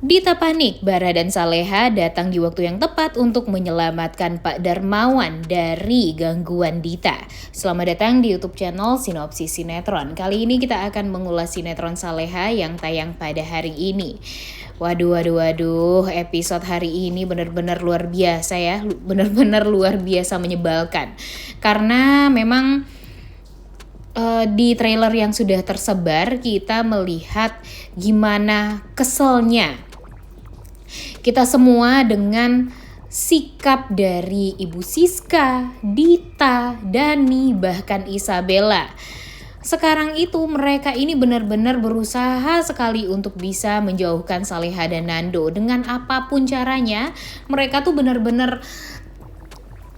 Dita panik, Bara dan Saleha datang di waktu yang tepat untuk menyelamatkan Pak Darmawan dari gangguan Dita. Selamat datang di YouTube channel Sinopsis Sinetron. Kali ini kita akan mengulas sinetron Saleha yang tayang pada hari ini. Waduh, episode hari ini benar-benar luar biasa ya, benar-benar luar biasa menyebalkan. Karena memang di trailer yang sudah tersebar kita melihat gimana keselnya kita semua dengan sikap dari Ibu Siska, Dita, Dani, bahkan Isabella. Sekarang itu mereka ini benar-benar berusaha sekali untuk bisa menjauhkan Saleha dan Nando. Dengan apapun caranya, mereka tuh benar-benar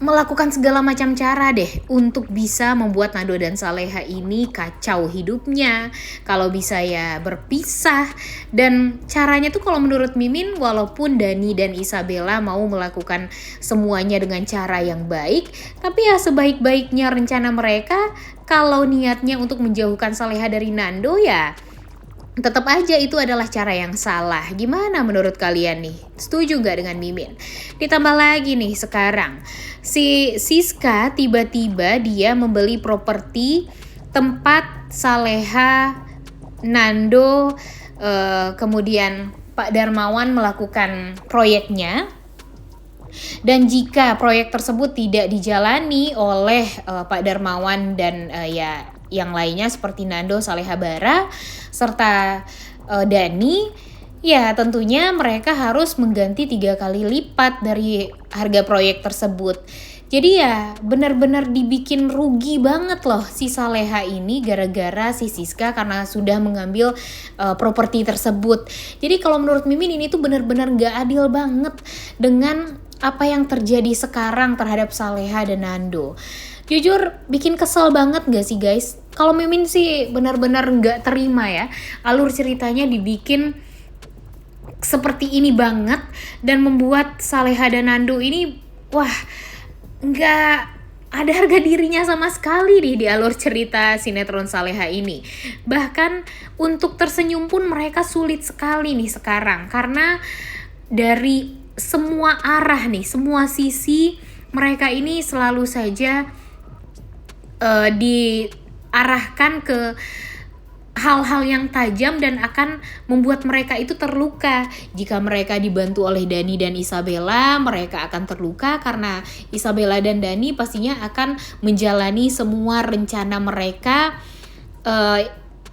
melakukan segala macam cara deh untuk bisa membuat Nando dan Saleha ini kacau hidupnya. Kalau bisa ya berpisah. Dan caranya tuh kalau menurut Mimin, walaupun Dani dan Isabella mau melakukan semuanya dengan cara yang baik, tapi ya sebaik-baiknya rencana mereka, kalau niatnya untuk menjauhkan Saleha dari Nando ya tetap aja itu adalah cara yang salah. Gimana menurut kalian nih? Setuju gak dengan Mimin? Ditambah lagi nih sekarang, si Siska tiba-tiba dia membeli properti tempat Saleha, Nando, kemudian Pak Darmawan melakukan proyeknya. Dan jika proyek tersebut tidak dijalani oleh Pak Darmawan dan ya yang lainnya seperti Nando, Saleha, Bara, serta Dani, ya tentunya mereka harus mengganti 3 kali lipat dari harga proyek tersebut. Jadi ya benar-benar dibikin rugi banget loh si Saleha ini gara-gara si Siska karena sudah mengambil properti tersebut. Jadi kalau menurut Mimin ini tuh benar-benar gak adil banget dengan apa yang terjadi sekarang terhadap Saleha dan Nando. Jujur bikin kesel banget gak sih guys? Kalau Mimin sih benar-benar gak terima ya, alur ceritanya dibikin seperti ini banget dan membuat Saleha dan Nando ini wah gak ada harga dirinya sama sekali nih di alur cerita sinetron Saleha ini. Bahkan untuk tersenyum pun mereka sulit sekali nih sekarang, karena dari semua arah nih, semua sisi mereka ini selalu saja diarahkan ke hal-hal yang tajam dan akan membuat mereka itu terluka. Jika mereka dibantu oleh Dani dan Isabella, mereka akan terluka karena Isabella dan Dani pastinya akan menjalani semua rencana mereka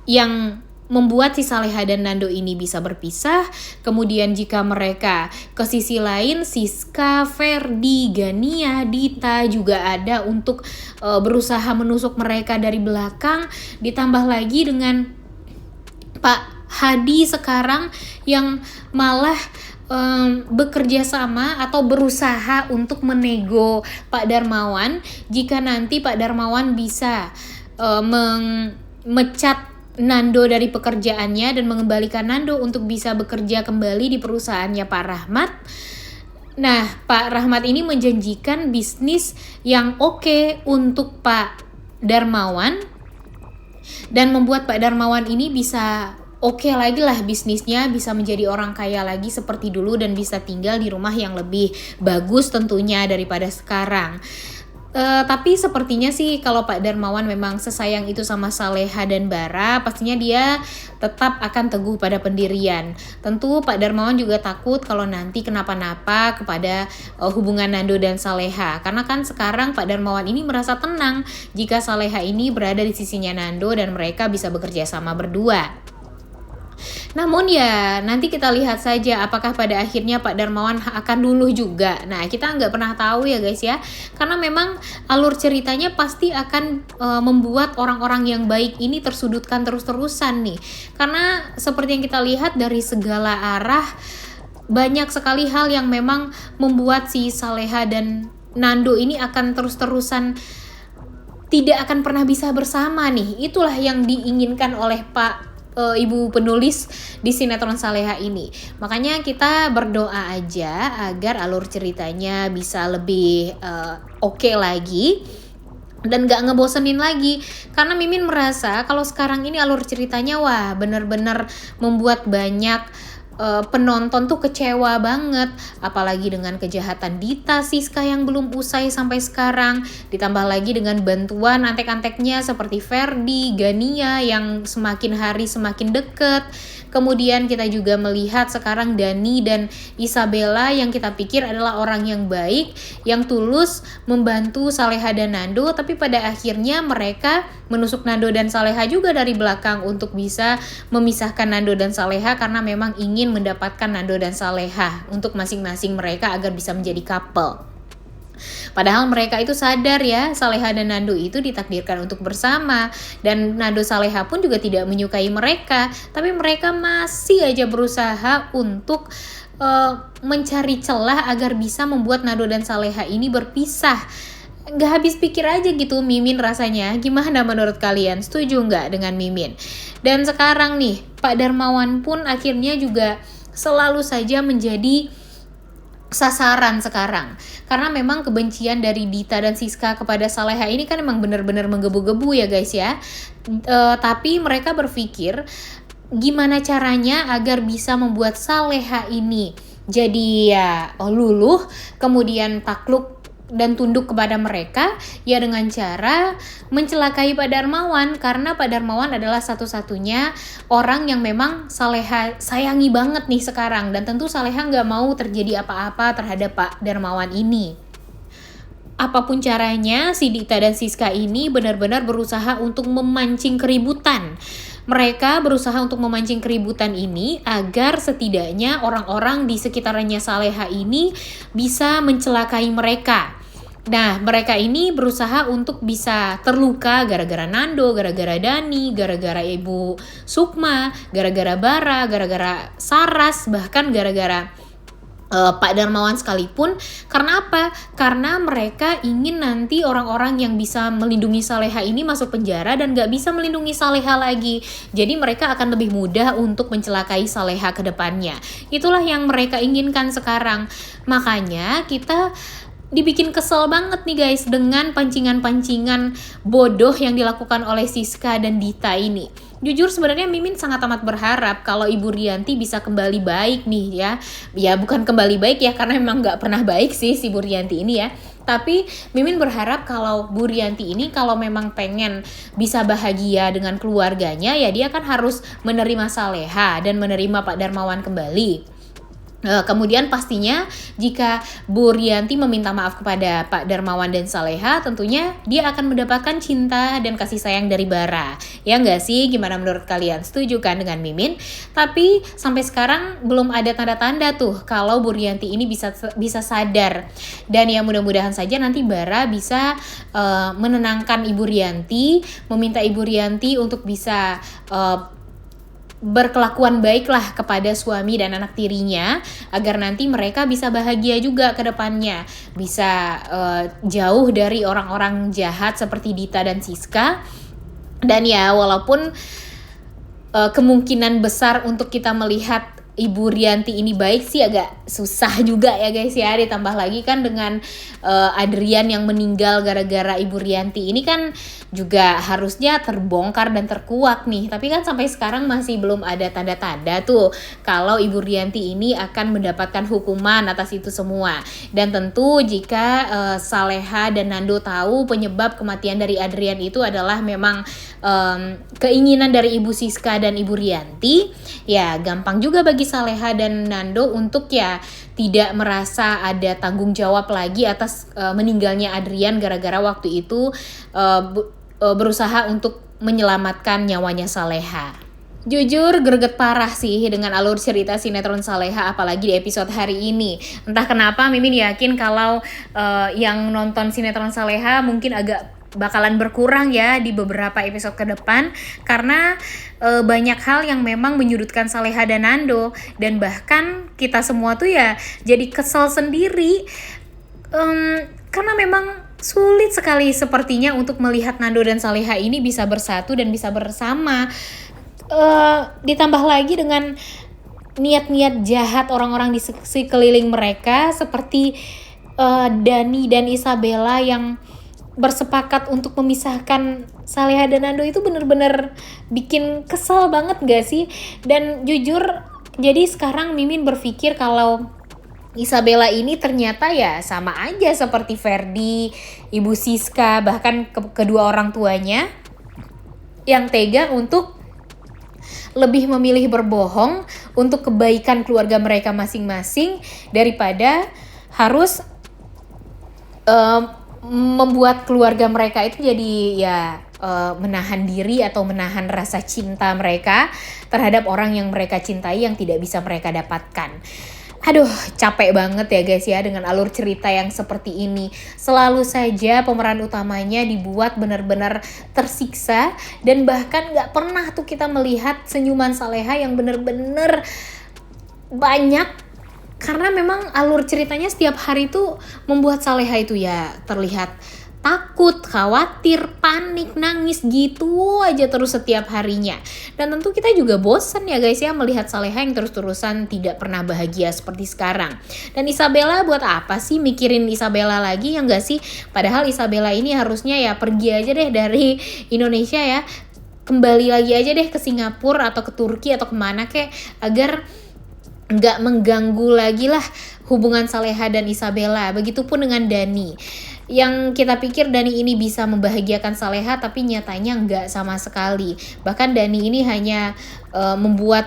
yang membuat si Saleha dan Nando ini bisa berpisah. Kemudian jika mereka ke sisi lain, Siska, Ferdi, Gania, Dita juga ada untuk berusaha menusuk mereka dari belakang. Ditambah lagi dengan Pak Hadi sekarang yang malah bekerja sama atau berusaha untuk menego Pak Darmawan jika nanti Pak Darmawan bisa memecat Nando dari pekerjaannya dan mengembalikan Nando untuk bisa bekerja kembali di perusahaannya Pak Rahmat. Nah, Pak Rahmat ini menjanjikan bisnis yang oke untuk Pak Darmawan dan membuat Pak Darmawan ini bisa oke lagi lah bisnisnya, bisa menjadi orang kaya lagi seperti dulu dan bisa tinggal di rumah yang lebih bagus tentunya daripada sekarang. Tapi sepertinya sih kalau Pak Darmawan memang sesayang itu sama Saleha dan Bara, pastinya dia tetap akan teguh pada pendirian. Tentu Pak Darmawan juga takut kalau nanti kenapa-napa kepada hubungan Nando dan Saleha. Karena kan sekarang Pak Darmawan ini merasa tenang jika Saleha ini berada di sisinya Nando dan mereka bisa bekerja sama berdua. Namun ya nanti kita lihat saja apakah pada akhirnya Pak Darmawan akan luluh juga. Nah kita nggak pernah tahu ya guys ya, karena memang alur ceritanya pasti akan membuat orang-orang yang baik ini tersudutkan terus-terusan nih. Karena seperti yang kita lihat dari segala arah banyak sekali hal yang memang membuat si Saleha dan Nando ini akan terus-terusan tidak akan pernah bisa bersama nih. Itulah yang diinginkan oleh Ibu penulis di sinetron Saleha ini. Makanya kita berdoa aja agar alur ceritanya bisa lebih oke lagi dan gak ngebosenin lagi. Karena Mimin merasa kalau sekarang ini alur ceritanya wah bener-bener membuat banyak penonton tuh kecewa banget, apalagi dengan kejahatan Dita Siska yang belum usai sampai sekarang, ditambah lagi dengan bantuan antek-anteknya seperti Ferdi, Gania yang semakin hari semakin deket. Kemudian kita juga melihat sekarang Dani dan Isabella yang kita pikir adalah orang yang baik, yang tulus membantu Saleha dan Nando, tapi pada akhirnya mereka menusuk Nando dan Saleha juga dari belakang untuk bisa memisahkan Nando dan Saleha karena memang ingin mendapatkan Nando dan Saleha untuk masing-masing mereka agar bisa menjadi couple. Padahal mereka itu sadar ya, Saleha dan Nando itu ditakdirkan untuk bersama, dan Nando Saleha pun juga tidak menyukai mereka, tapi mereka masih aja berusaha untuk mencari celah agar bisa membuat Nando dan Saleha ini berpisah. Nggak habis pikir aja gitu Mimin rasanya. Gimana menurut kalian? Setuju nggak dengan Mimin? Dan sekarang nih, Pak Darmawan pun akhirnya juga selalu saja menjadi sasaran sekarang, karena memang kebencian dari Dita dan Siska kepada Saleha ini kan memang benar-benar menggebu-gebu ya guys ya. Tapi mereka berpikir gimana caranya agar bisa membuat Saleha ini jadi ya luluh, kemudian takluk dan tunduk kepada mereka, ya dengan cara mencelakai Pak Darmawan, karena Pak Darmawan adalah satu-satunya orang yang memang Saleha sayangi banget nih sekarang, dan tentu Saleha nggak mau terjadi apa-apa terhadap Pak Darmawan ini. Apapun caranya, si Dita dan Siska ini benar-benar berusaha untuk memancing keributan. Mereka berusaha untuk memancing keributan ini agar setidaknya orang-orang di sekitarnya Saleha ini bisa mencelakai mereka. Nah, mereka ini berusaha untuk bisa terluka gara-gara Nando, gara-gara Dani, gara-gara Ibu Sukma, gara-gara Bara, gara-gara Saras, bahkan gara-gara Pak Darmawan sekalipun. Karena apa? Karena mereka ingin nanti orang-orang yang bisa melindungi Saleha ini masuk penjara dan gak bisa melindungi Saleha lagi. Jadi mereka akan lebih mudah untuk mencelakai Saleha ke depannya. Itulah yang mereka inginkan sekarang. Makanya kita dibikin kesel banget nih guys dengan pancingan-pancingan bodoh yang dilakukan oleh Siska dan Dita ini. Jujur sebenarnya Mimin sangat amat berharap kalau Ibu Rianti bisa kembali baik nih ya. Ya bukan kembali baik ya, karena memang gak pernah baik sih si Bu Rianti ini ya. Tapi Mimin berharap kalau Bu Rianti ini kalau memang pengen bisa bahagia dengan keluarganya, ya dia kan harus menerima Saleha dan menerima Pak Darmawan kembali. Kemudian pastinya jika Bu Rianti meminta maaf kepada Pak Darmawan dan Saleha, tentunya dia akan mendapatkan cinta dan kasih sayang dari Bara. Ya nggak sih? Gimana menurut kalian? Setuju kan dengan Mimin? Tapi sampai sekarang belum ada tanda-tanda tuh kalau Bu Rianti ini bisa sadar. Dan ya mudah-mudahan saja nanti Bara bisa menenangkan Ibu Rianti, meminta Ibu Rianti untuk bisa berkelakuan baiklah kepada suami dan anak tirinya, agar nanti mereka bisa bahagia juga ke depannya, bisa jauh dari orang-orang jahat seperti Dita dan Siska. Dan ya walaupun kemungkinan besar untuk kita melihat Ibu Rianti ini baik sih agak susah juga ya guys ya. Ditambah lagi kan dengan Adrian yang meninggal gara-gara Ibu Rianti ini kan juga harusnya terbongkar dan terkuak nih. Tapi kan sampai sekarang masih belum ada tanda-tanda tuh kalau Ibu Rianti ini akan mendapatkan hukuman atas itu semua. Dan tentu jika Saleha dan Nando tahu penyebab kematian dari Adrian itu adalah memang keinginan dari Ibu Siska dan Ibu Rianti, ya gampang juga bagi Saleha dan Nando untuk ya tidak merasa ada tanggung jawab lagi atas meninggalnya Adrian gara-gara waktu itu berusaha untuk menyelamatkan nyawanya Saleha. Jujur greget parah sih dengan alur cerita sinetron Saleha, apalagi di episode hari ini. Entah kenapa Mimin yakin kalau yang nonton sinetron Saleha mungkin agak bakalan berkurang ya di beberapa episode ke depan, karena banyak hal yang memang menyudutkan Saleha dan Nando, dan bahkan kita semua tuh ya jadi kesel sendiri karena memang sulit sekali sepertinya untuk melihat Nando dan Saleha ini bisa bersatu dan bisa bersama. Ditambah lagi dengan niat-niat jahat orang-orang di sekeliling mereka seperti Dani dan Isabella yang bersepakat untuk memisahkan Saleha dan Nando, itu bener-bener bikin kesal banget gak sih? Dan jujur Jadi sekarang Mimin berpikir kalau Isabella ini ternyata ya sama aja seperti Ferdi, Ibu Siska, bahkan kedua orang tuanya yang tega untuk lebih memilih berbohong untuk kebaikan keluarga mereka masing-masing daripada harus membuat keluarga mereka itu jadi ya menahan diri atau menahan rasa cinta mereka terhadap orang yang mereka cintai yang tidak bisa mereka dapatkan. Aduh, capek banget ya guys ya dengan alur cerita yang seperti ini. Selalu saja pemeran utamanya dibuat benar-benar tersiksa dan bahkan gak pernah tuh kita melihat senyuman Saleha yang benar-benar banyak. Karena memang alur ceritanya setiap hari tuh membuat Saleha itu ya terlihat takut, khawatir, panik, nangis gitu aja terus setiap harinya. Dan tentu kita juga bosen ya guys ya melihat Saleha yang terus-terusan tidak pernah bahagia seperti sekarang. Dan Isabella buat apa sih mikirin Isabella lagi ya enggak sih? Padahal Isabella ini harusnya ya pergi aja deh dari Indonesia ya. Kembali lagi aja deh ke Singapura atau ke Turki atau kemana kek agar nggak mengganggu lagi lah hubungan Saleha dan Isabella. Begitupun dengan Dani. Yang kita pikir Dani ini bisa membahagiakan Saleha tapi nyatanya nggak sama sekali. Bahkan Dani ini hanya membuat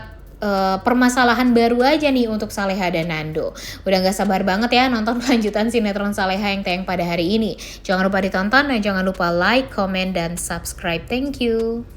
permasalahan baru aja nih untuk Saleha dan Nando. Udah gak sabar banget ya nonton lanjutan sinetron Saleha yang tayang pada hari ini. Jangan lupa ditonton dan jangan lupa like, comment, dan subscribe. Thank you.